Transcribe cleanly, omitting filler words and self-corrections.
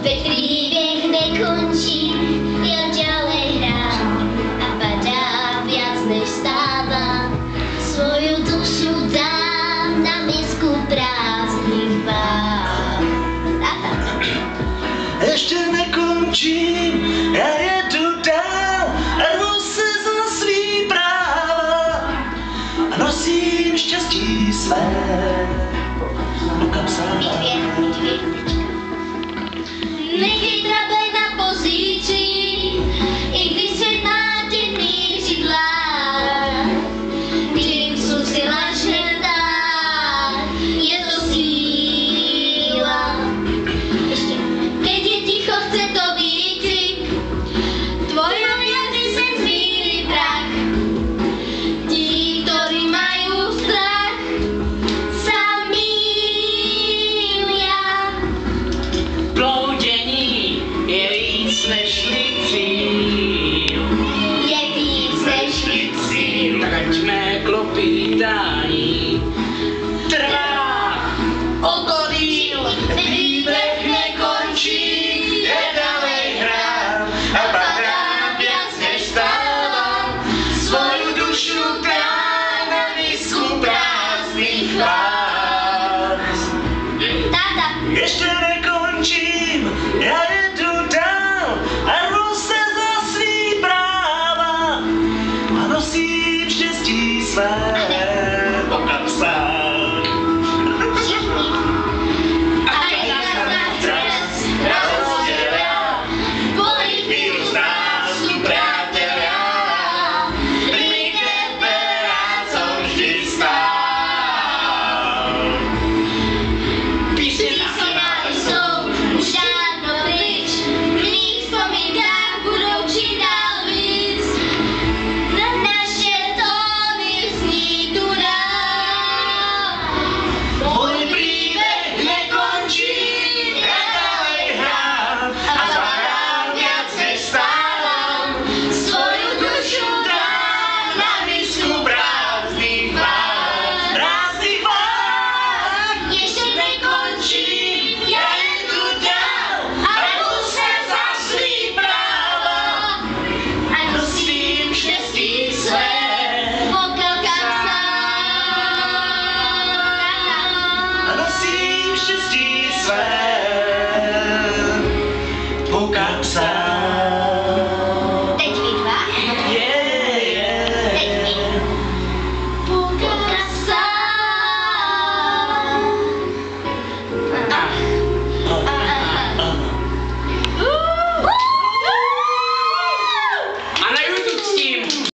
Veď príbeh nekončí, ja ďalej hrám a padá viac než stáva. Svoju dušu dám na misku prázdnych báb. Ešte nekončím, ja jedu dál a rvu se za svý práva a nosím štěstí své do kapsáku. Nechej trable na pozícii, i když svět má temný židlá, kým sú sila žena, je to síla. Keď je ticho, chce to výkrik, tvojou jazdy se zvíri prach. Tí, ktorí majú strach, sa mýlia. Bloudění je víc než licím. Je víc než Tak ať mé klopítání trvá o to díl. Příběh nekončí, je dalej hrám a padám viac než stávám. Svoju dušu dám na misku prázdných vás. Táta. Ještě nekončím, já jedu dál a rvu se za svý práva a nosím štěstí své po kapsách. A keď nás stres rozdelia, boli Míru z nás tu priatelia, pri tebe rád som vždy stál. Písni jsou už dávno pryč, v mých vzpomínkách budou čím dál víc. Na naše tóny zní tu dál. Môj príbeh nekončí, ja ďalej hrám a zahrám viac než stávam. Svoju dušu dám na misku prázdnych váh. Prázdnych váh. Ještě Nekončím, ja jedu dál a rvu se za svý práva a nosím štěstí své. A nosím štěstí své po kapsách.